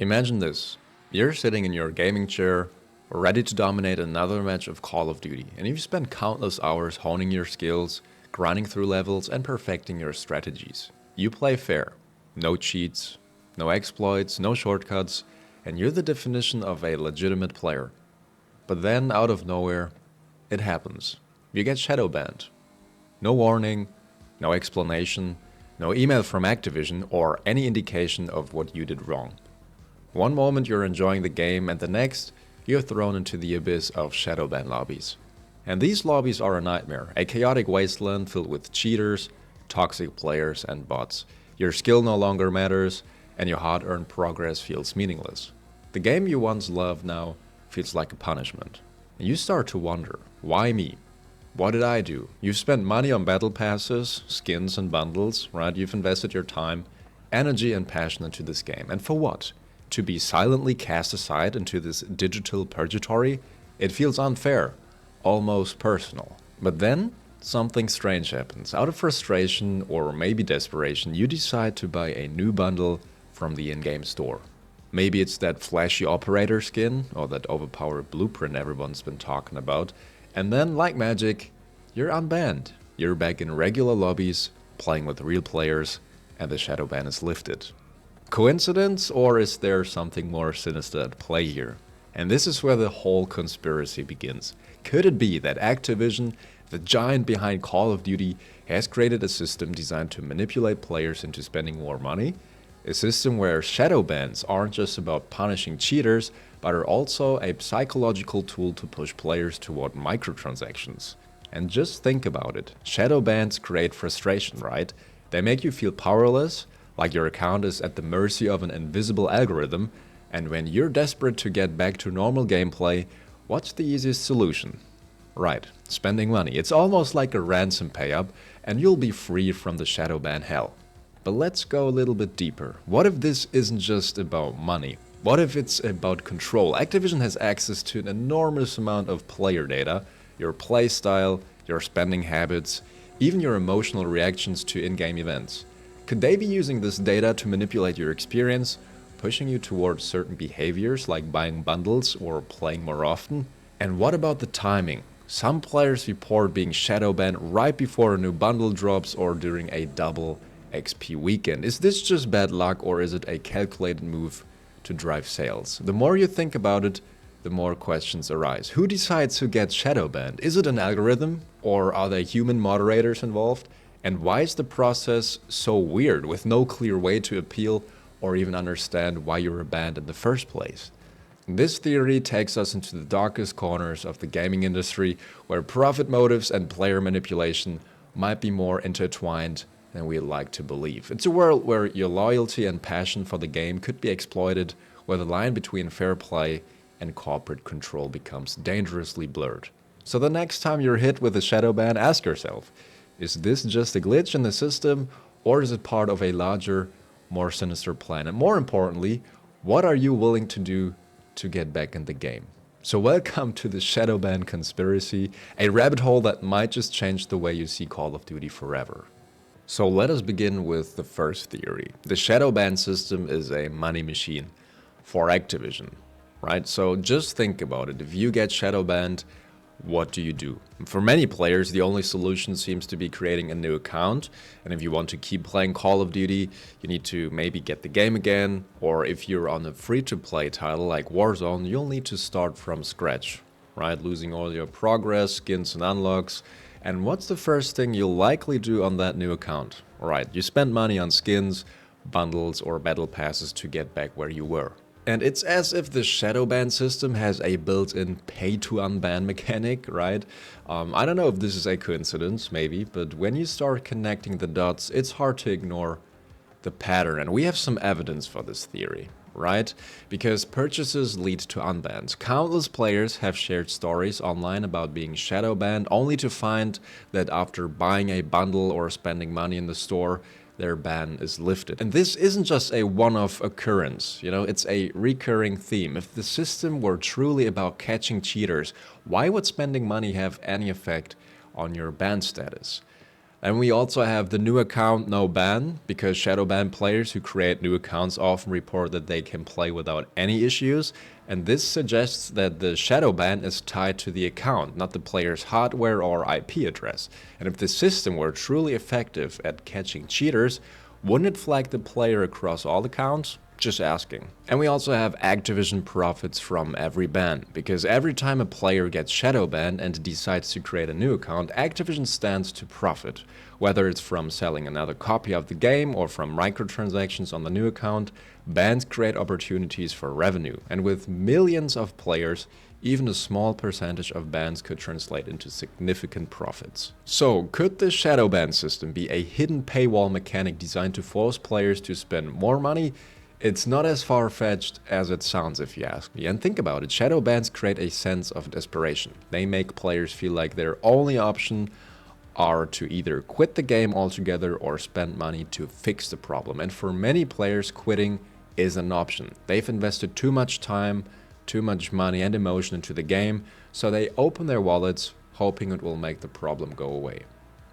Imagine this. You're sitting in your gaming chair, ready to dominate another match of Call of Duty, and you've spent countless hours honing your skills, grinding through levels, and perfecting your strategies. You play fair. No cheats, no exploits, no shortcuts, and you're the definition of a legitimate player. But then, out of nowhere, it happens. You get shadowbanned. No warning, no explanation, no email from Activision, or any indication of what you did wrong. One moment you're enjoying the game, and the next, you're thrown into the abyss of Shadowban lobbies. And these lobbies are a nightmare, a chaotic wasteland filled with cheaters, toxic players, and bots. Your skill no longer matters, and your hard-earned progress feels meaningless. The game you once loved now feels like a punishment. And you start to wonder, why me? What did I do? You've spent money on battle passes, skins, and bundles, right? You've invested your time, energy, and passion into this game. And for what? To be silently cast aside into this digital purgatory? It feels unfair, almost personal. But then, something strange happens. Out of frustration or maybe desperation, you decide to buy a new bundle from the in-game store. Maybe it's that flashy operator skin or that overpowered blueprint everyone's been talking about. And then, like magic, you're unbanned. You're back in regular lobbies, playing with real players, and the shadow ban is lifted. Coincidence, or is there something more sinister at play here? And this is where the whole conspiracy begins. Could it be that Activision, the giant behind Call of Duty, has created a system designed to manipulate players into spending more money? A system where shadow bans aren't just about punishing cheaters, but are also a psychological tool to push players toward microtransactions. And just think about it. Shadow bans create frustration, right? They make you feel powerless, like your account is at the mercy of an invisible algorithm, and when you're desperate to get back to normal gameplay, what's the easiest solution? Right, spending money. It's almost like a ransom pay-up, and you'll be free from the Shadowban hell. But let's go a little bit deeper. What if this isn't just about money? What if it's about control? Activision has access to an enormous amount of player data, your playstyle, your spending habits, even your emotional reactions to in-game events. Could they be using this data to manipulate your experience, pushing you towards certain behaviors like buying bundles or playing more often? And what about the timing? Some players report being shadowbanned right before a new bundle drops or during a double XP weekend. Is this just bad luck, or is it a calculated move to drive sales? The more you think about it, the more questions arise. Who decides who gets shadowbanned? Is it an algorithm, or are there human moderators involved? And why is the process so weird, with no clear way to appeal or even understand why you were banned in the first place? This theory takes us into the darkest corners of the gaming industry, where profit motives and player manipulation might be more intertwined than we'd like to believe. It's a world where your loyalty and passion for the game could be exploited, where the line between fair play and corporate control becomes dangerously blurred. So the next time you're hit with a shadow ban, ask yourself, is this just a glitch in the system, or is it part of a larger, more sinister plan? And more importantly, what are you willing to do to get back in the game? So welcome to the Shadowban conspiracy, a rabbit hole that might just change the way you see Call of Duty forever. So let us begin with the first theory. The Shadowban system is a money machine for Activision, right? So just think about it. If you get shadowbanned, what do you do? For many players, the only solution seems to be creating a new account. And if you want to keep playing Call of Duty, you need to maybe get the game again. Or if you're on a free-to-play title like Warzone, you'll need to start from scratch, right? Losing all your progress, skins, and unlocks. And what's the first thing you'll likely do on that new account? All right, you spend money on skins, bundles, or battle passes to get back where you were. And it's as if the Shadowban system has a built-in pay-to-unban mechanic, right? I don't know if this is a coincidence, maybe, but when you start connecting the dots, it's hard to ignore the pattern. And we have some evidence for this theory, right? Because purchases lead to unbans. Countless players have shared stories online about being shadowbanned, only to find that after buying a bundle or spending money in the store, their ban is lifted. And this isn't just a one-off occurrence, it's a recurring theme. If the system were truly about catching cheaters, why would spending money have any effect on your ban status? And we also have the new account no ban, because Shadowbanned players who create new accounts often report that they can play without any issues, and this suggests that the Shadowban is tied to the account, not the player's hardware or IP address. And if the system were truly effective at catching cheaters, wouldn't it flag the player across all accounts? Just asking. And we also have Activision profits from every ban, because every time a player gets shadow banned and decides to create a new account, Activision stands to profit. Whether it's from selling another copy of the game or from microtransactions on the new account, bans create opportunities for revenue. And with millions of players, even a small percentage of bans could translate into significant profits. So, could this shadow ban system be a hidden paywall mechanic designed to force players to spend more money? It's not as far-fetched as it sounds, if you ask me. And think about it, shadow bans create a sense of desperation. They make players feel like their only option are to either quit the game altogether or spend money to fix the problem. And for many players, quitting is an option. They've invested too much time, too much money and emotion into the game, so they open their wallets hoping it will make the problem go away.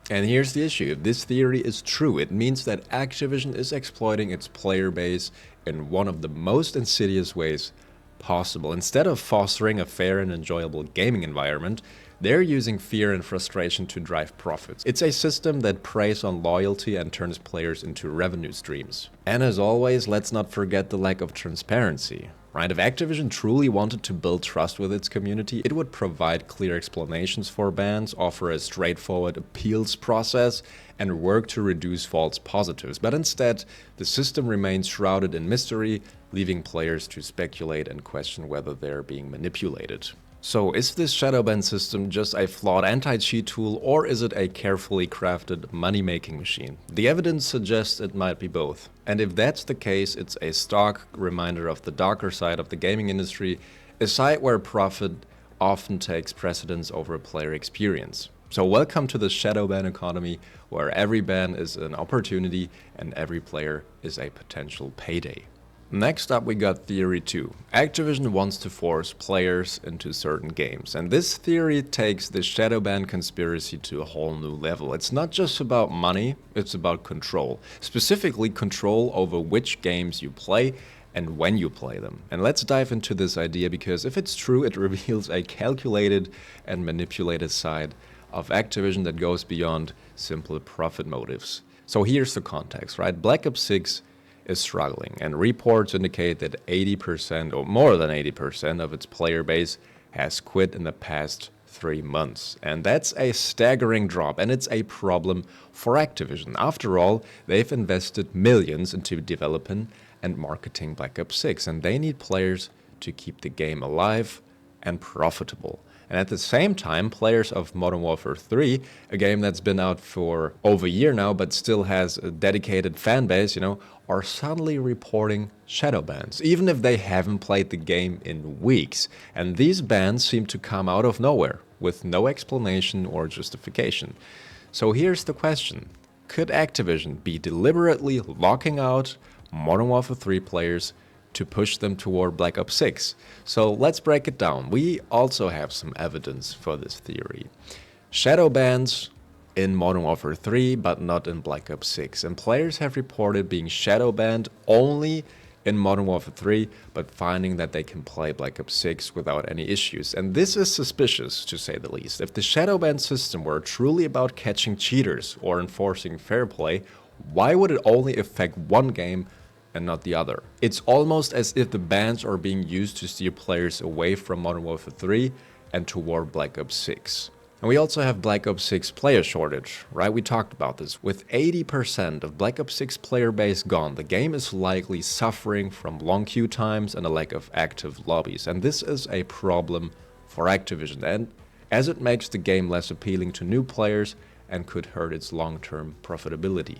And here's the issue: if this theory is true, it means that Activision is exploiting its player base in one of the most insidious ways possible. Instead of fostering a fair and enjoyable gaming environment, they're using fear and frustration to drive profits. It's a system that preys on loyalty and turns players into revenue streams. And as always, let's not forget the lack of transparency. Right? If Activision truly wanted to build trust with its community, it would provide clear explanations for bans, offer a straightforward appeals process, and work to reduce false positives. But instead, the system remains shrouded in mystery, leaving players to speculate and question whether they're being manipulated. So is this Shadowbanned system just a flawed anti-cheat tool, or is it a carefully crafted money-making machine? The evidence suggests it might be both. And if that's the case, it's a stark reminder of the darker side of the gaming industry, a side where profit often takes precedence over player experience. So welcome to the Shadowban economy, where every ban is an opportunity and every player is a potential payday. Next up, we got Theory 2. Activision wants to force players into certain games, and this theory takes the Shadowban conspiracy to a whole new level. It's not just about money, it's about control. Specifically, control over which games you play and when you play them. And let's dive into this idea, because if it's true, it reveals a calculated and manipulated side of Activision that goes beyond simple profit motives. So here's the context, right? Black Ops 6 is struggling, and reports indicate that 80% or more than 80% of its player base has quit in the past 3 months. And that's a staggering drop, and it's a problem for Activision. After all, they've invested millions into developing and marketing Black Ops 6, and they need players to keep the game alive and profitable. And at the same time, players of Modern Warfare 3, a game that's been out for over a year now but still has a dedicated fan base, are suddenly reporting shadow bans, even if they haven't played the game in weeks. And these bans seem to come out of nowhere, with no explanation or justification. So here's the question: could Activision be deliberately locking out Modern Warfare 3 players to push them toward Black Ops 6? So let's break it down. We also have some evidence for this theory. Shadow bans in Modern Warfare 3, but not in Black Ops 6. And players have reported being shadow banned only in Modern Warfare 3, but finding that they can play Black Ops 6 without any issues. And this is suspicious, to say the least. If the shadow ban system were truly about catching cheaters or enforcing fair play, why would it only affect one game and not the other? It's almost as if the bans are being used to steer players away from Modern Warfare 3 and toward Black Ops 6. And we also have Black Ops 6 player shortage, right? We talked about this. With 80% of Black Ops 6 player base gone, the game is likely suffering from long queue times and a lack of active lobbies. And this is a problem for Activision, and as it makes the game less appealing to new players and could hurt its long-term profitability.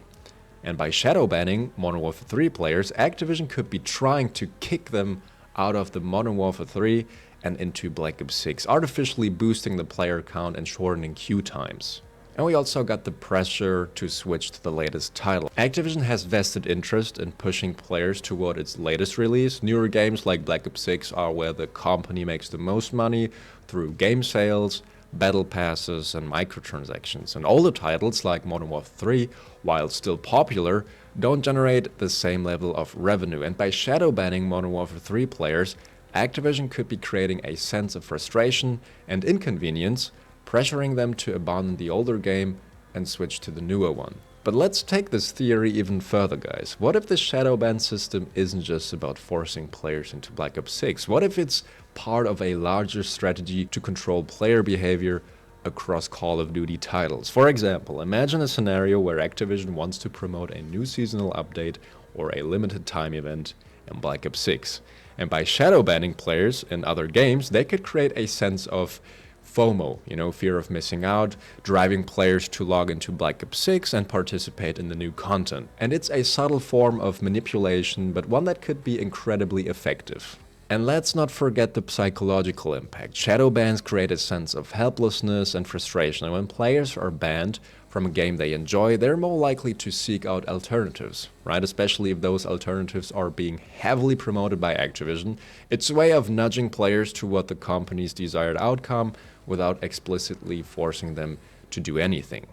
And by shadow banning Modern Warfare 3 players, Activision could be trying to kick them out of the Modern Warfare 3 and into Black Ops 6, artificially boosting the player count and shortening queue times. And we also got the pressure to switch to the latest title. Activision has vested interest in pushing players toward its latest release. Newer games like Black Ops 6 are where the company makes the most money through game sales, battle passes, and microtransactions. And older titles like Modern Warfare 3, while still popular, don't generate the same level of revenue. And by shadow banning Modern Warfare 3 players, Activision could be creating a sense of frustration and inconvenience, pressuring them to abandon the older game and switch to the newer one. But let's take this theory even further, guys. What if the Shadowban system isn't just about forcing players into Black Ops 6? What if it's part of a larger strategy to control player behavior across Call of Duty titles? For example, imagine a scenario where Activision wants to promote a new seasonal update or a limited time event in Black Ops 6. And by shadow banning players in other games, they could create a sense of FOMO, fear of missing out, driving players to log into Black Ops 6 and participate in the new content. And it's a subtle form of manipulation, but one that could be incredibly effective. And let's not forget the psychological impact. Shadow bans create a sense of helplessness and frustration, and when players are banned from a game they enjoy, they're more likely to seek out alternatives, right? Especially if those alternatives are being heavily promoted by Activision. It's a way of nudging players toward the company's desired outcome without explicitly forcing them to do anything.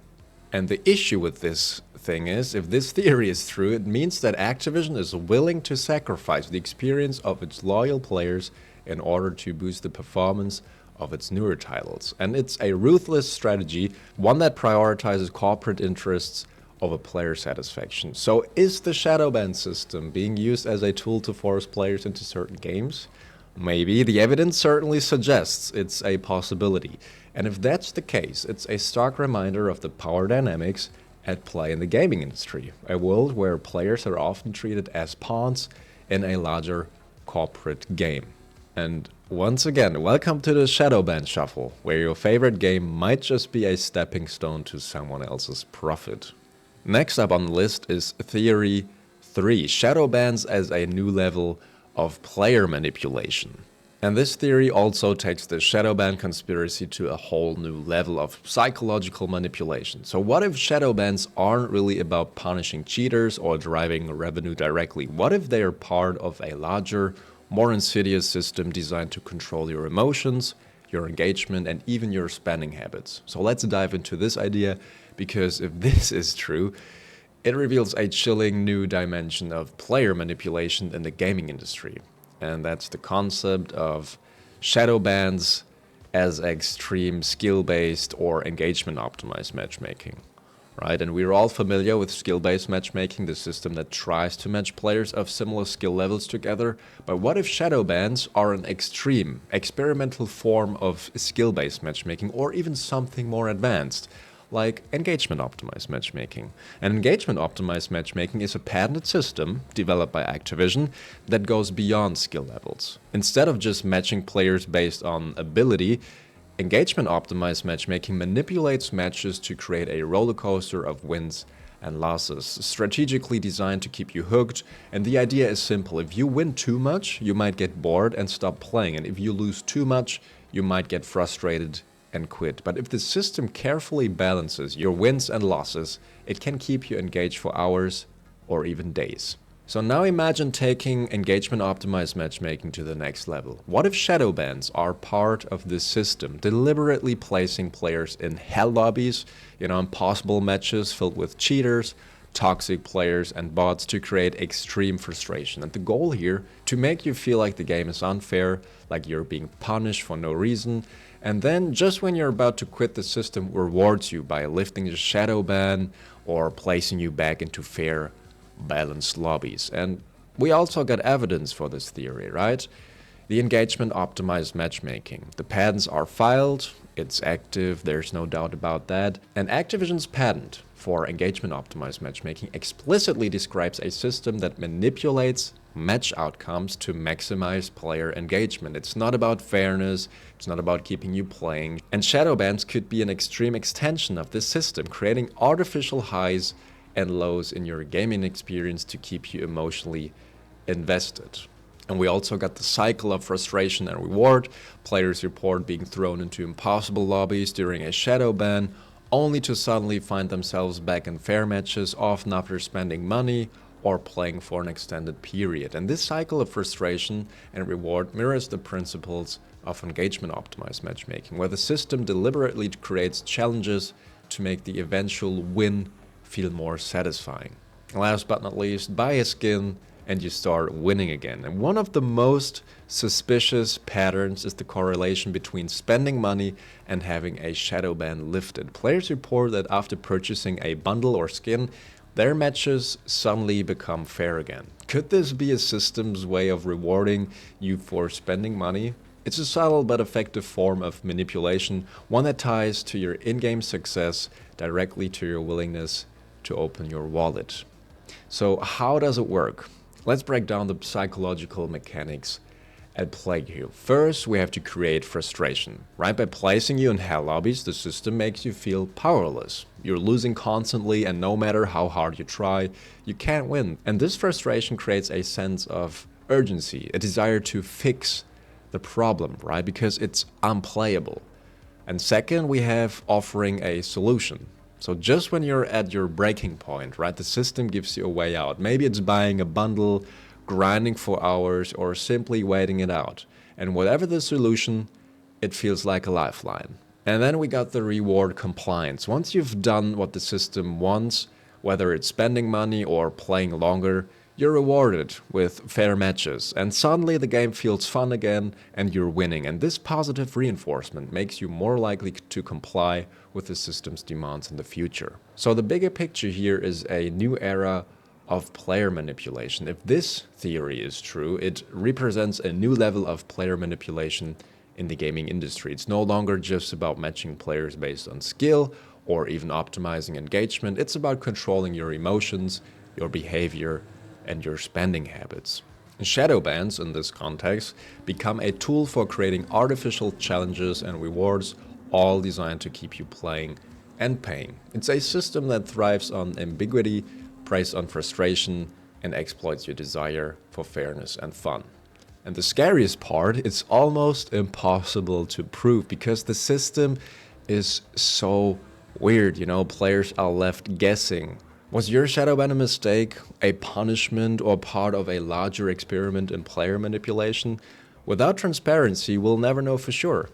And the issue with this thing is, if this theory is true, it means that Activision is willing to sacrifice the experience of its loyal players in order to boost the performance of its newer titles. And it's a ruthless strategy, one that prioritizes corporate interests over player satisfaction. So is the Shadowband system being used as a tool to force players into certain games? Maybe. The evidence certainly suggests it's a possibility. And if that's the case, it's a stark reminder of the power dynamics at play in the gaming industry, a world where players are often treated as pawns in a larger corporate game. And once again, welcome to the Shadowband Shuffle, where your favorite game might just be a stepping stone to someone else's profit. Next up on the list is Theory 3, Shadowbans as a new level of player manipulation. And this theory also takes the Shadowban conspiracy to a whole new level of psychological manipulation. So what if Shadowbans aren't really about punishing cheaters or driving revenue directly? What if they are part of a larger, more insidious system designed to control your emotions, your engagement, and even your spending habits? So let's dive into this idea, because if this is true, it reveals a chilling new dimension of player manipulation in the gaming industry. And that's the concept of shadow bans as extreme skill-based or engagement-optimized matchmaking, right? And we're all familiar with skill-based matchmaking, the system that tries to match players of similar skill levels together. But what if shadow bans are an extreme, experimental form of skill-based matchmaking, or even something more advanced, like engagement-optimized matchmaking? And engagement-optimized matchmaking is a patented system developed by Activision that goes beyond skill levels. Instead of just matching players based on ability, engagement-optimized matchmaking manipulates matches to create a roller coaster of wins and losses, strategically designed to keep you hooked. And the idea is simple. If you win too much, you might get bored and stop playing. And if you lose too much, you might get frustrated and quit. But if the system carefully balances your wins and losses, it can keep you engaged for hours or even days. So now imagine taking engagement-optimized matchmaking to the next level. What if shadow bans are part of this system, deliberately placing players in hell lobbies, impossible matches filled with cheaters, toxic players, and bots to create extreme frustration? And the goal here, to make you feel like the game is unfair, like you're being punished for no reason. And then, just when you're about to quit, the system rewards you by lifting the shadow ban or placing you back into fair, balanced lobbies. And we also got evidence for this theory, right? The engagement-optimized matchmaking. The patents are filed, it's active, there's no doubt about that. And Activision's patent for engagement-optimized matchmaking explicitly describes a system that manipulates match outcomes to maximize player engagement. It's not about fairness, it's not about keeping you playing. And shadow bans could be an extreme extension of this system, creating artificial highs and lows in your gaming experience to keep you emotionally invested. And we also got the cycle of frustration and reward. Players report being thrown into impossible lobbies during a shadow ban, only to suddenly find themselves back in fair matches, often after spending money or playing for an extended period. And this cycle of frustration and reward mirrors the principles of engagement optimized matchmaking, where the system deliberately creates challenges to make the eventual win feel more satisfying. Last but not least, buy a skin and you start winning again. And one of the most suspicious patterns is the correlation between spending money and having a shadow ban lifted. Players report that after purchasing a bundle or skin, their matches suddenly become fair again. Could this be a system's way of rewarding you for spending money? It's a subtle but effective form of manipulation, one that ties to your in-game success directly to your willingness to open your wallet. So how does it work? Let's break down the psychological mechanics at play here. First, we have to create frustration, right? By placing you in hell lobbies, the system makes you feel powerless. You're losing constantly, and no matter how hard you try, you can't win. And this frustration creates a sense of urgency, a desire to fix the problem, right? Because it's unplayable. And second, we have offering a solution. So just when you're at your breaking point, right, the system gives you a way out. Maybe it's buying a bundle, grinding for hours, or simply waiting it out. And whatever the solution, it feels like a lifeline. And then we got the reward compliance. Once you've done what the system wants, whether it's spending money or playing longer, you're rewarded with fair matches, and suddenly the game feels fun again and you're winning. And this positive reinforcement makes you more likely to comply with the system's demands in the future. So the bigger picture here is a new era of player manipulation. If this theory is true, it represents a new level of player manipulation in the gaming industry. It's no longer just about matching players based on skill or even optimizing engagement. It's about controlling your emotions, your behavior, and your spending habits. Shadowbans, in this context, become a tool for creating artificial challenges and rewards, all designed to keep you playing and paying. It's a system that thrives on ambiguity, preys on frustration, and exploits your desire for fairness and fun. And the scariest part, it's almost impossible to prove because the system is so weird. Players are left guessing. Was your Shadowban a mistake, a punishment, or part of a larger experiment in player manipulation? Without transparency, we'll never know for sure.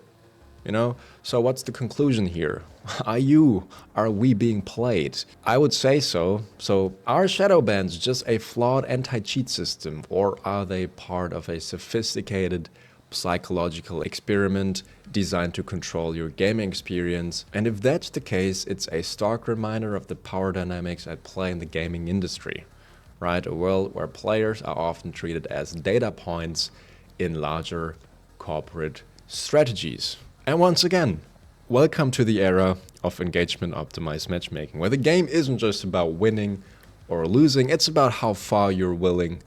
So what's the conclusion here? Are we being played? I would say so. So are Shadowbans just a flawed anti-cheat system, or are they part of a sophisticated psychological experiment designed to control your gaming experience? And if that's the case, it's a stark reminder of the power dynamics at play in the gaming industry, right? A world where players are often treated as data points in larger corporate strategies. And once again, welcome to the era of engagement optimized matchmaking, where the game isn't just about winning or losing, it's about how far you're willing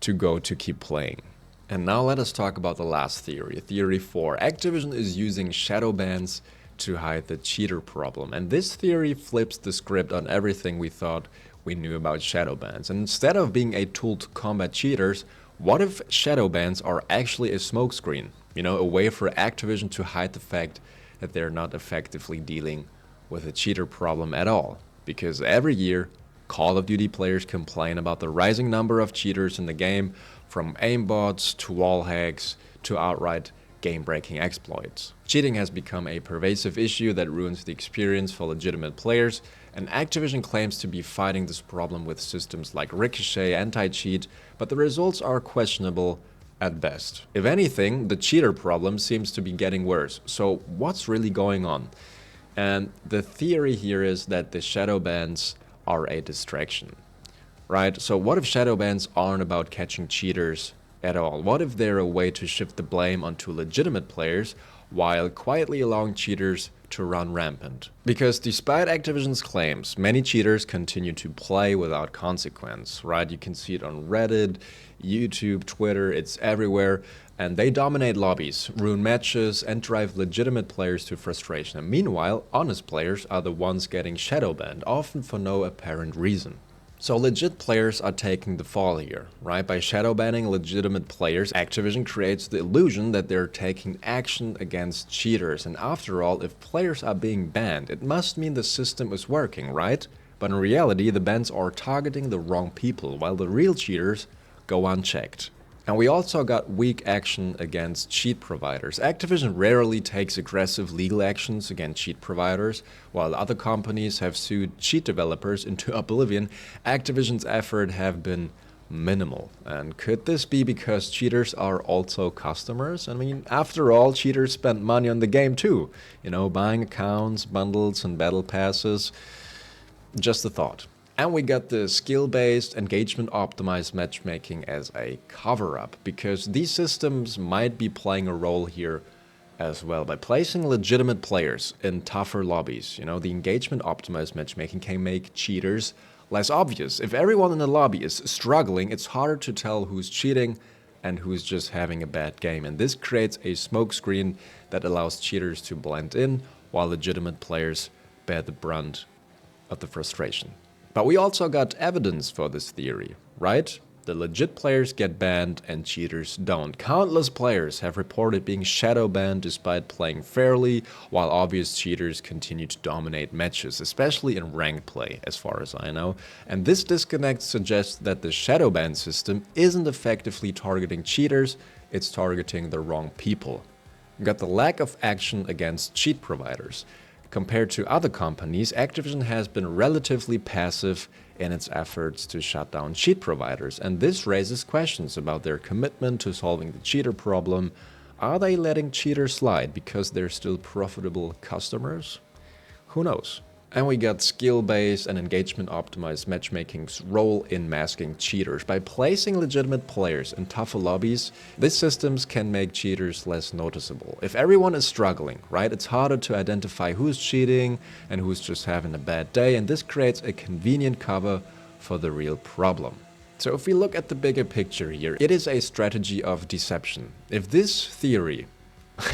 to go to keep playing. And now let us talk about the last theory, theory 4. Activision is using Shadowbans to hide the cheater problem. And this theory flips the script on everything we thought we knew about Shadowbans. And instead of being a tool to combat cheaters, what if Shadowbans are actually a smokescreen? A way for Activision to hide the fact that they're not effectively dealing with a cheater problem at all. Because every year, Call of Duty players complain about the rising number of cheaters in the game, from aimbots to wall hacks to outright game-breaking exploits. Cheating has become a pervasive issue that ruins the experience for legitimate players, and Activision claims to be fighting this problem with systems like Ricochet, anti-cheat, but the results are questionable at best. If anything, the cheater problem seems to be getting worse. So what's really going on? And the theory here is that the Shadowbans are a distraction, right? So what if Shadowbans aren't about catching cheaters at all? What if they're a way to shift the blame onto legitimate players while quietly allowing cheaters to run rampant? Because despite Activision's claims, many cheaters continue to play without consequence, right? You can see it on Reddit, YouTube, Twitter, it's everywhere. And they dominate lobbies, ruin matches, and drive legitimate players to frustration. And meanwhile, honest players are the ones getting shadowbanned, often for no apparent reason. So legit players are taking the fall here, right? By shadowbanning legitimate players, Activision creates the illusion that they're taking action against cheaters. And after all, if players are being banned, it must mean the system is working, right? But in reality, the bans are targeting the wrong people, while the real cheaters go unchecked. And we also got weak action against cheat providers. Activision rarely takes aggressive legal actions against cheat providers, while other companies have sued cheat developers into oblivion. Activision's efforts have been minimal. And could this be because cheaters are also customers? I mean, after all, cheaters spend money on the game too. You know, buying accounts, bundles, and battle passes. Just a thought. And we got the skill-based, engagement-optimized matchmaking as a cover-up, because these systems might be playing a role here as well. By placing legitimate players in tougher lobbies, you know, the engagement-optimized matchmaking can make cheaters less obvious. If everyone in the lobby is struggling, it's harder to tell who's cheating and who's just having a bad game. And this creates a smokescreen that allows cheaters to blend in, while legitimate players bear the brunt of the frustration. But we also got evidence for this theory, right? The legit players get banned and cheaters don't. Countless players have reported being shadow banned despite playing fairly, while obvious cheaters continue to dominate matches, especially in ranked play, as far as I know. And this disconnect suggests that the shadow ban system isn't effectively targeting cheaters, it's targeting the wrong people. We got the lack of action against cheat providers. Compared to other companies, Activision has been relatively passive in its efforts to shut down cheat providers, and this raises questions about their commitment to solving the cheater problem. Are they letting cheaters slide because they're still profitable customers? Who knows? And we got skill-based and engagement-optimized matchmaking's role in masking cheaters. By placing legitimate players in tougher lobbies, these systems can make cheaters less noticeable. If everyone is struggling, right, it's harder to identify who's cheating and who's just having a bad day, and this creates a convenient cover for the real problem. So if we look at the bigger picture here, it is a strategy of deception. If this theory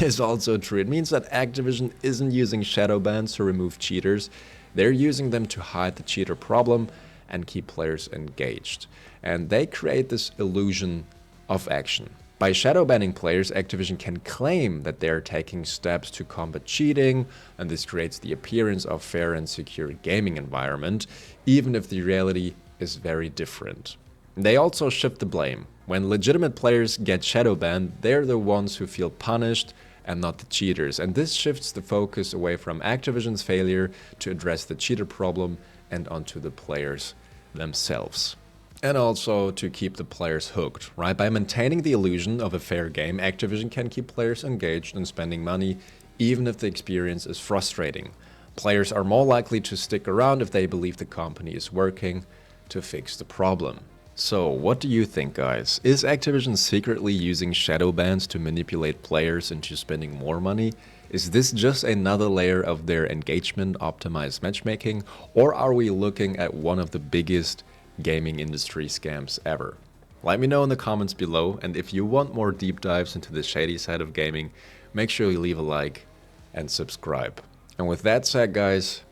is also true, it means that Activision isn't using shadow bans to remove cheaters, they're using them to hide the cheater problem and keep players engaged. And they create this illusion of action. By shadow banning players, Activision can claim that they're taking steps to combat cheating, and this creates the appearance of fair and secure gaming environment, even if the reality is very different. They also shift the blame. When legitimate players get shadow banned, they're the ones who feel punished and not the cheaters. And this shifts the focus away from Activision's failure to address the cheater problem and onto the players themselves. And also to keep the players hooked, right? By maintaining the illusion of a fair game, Activision can keep players engaged and spending money, even if the experience is frustrating. Players are more likely to stick around if they believe the company is working to fix the problem. So, what do you think, guys? Is Activision secretly using shadow bans to manipulate players into spending more money? Is this just another layer of their engagement-optimized matchmaking? Or are we looking at one of the biggest gaming industry scams ever? Let me know in the comments below, and if you want more deep dives into the shady side of gaming, make sure you leave a like and subscribe. And with that said, guys,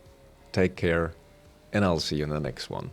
take care, and I'll see you in the next one.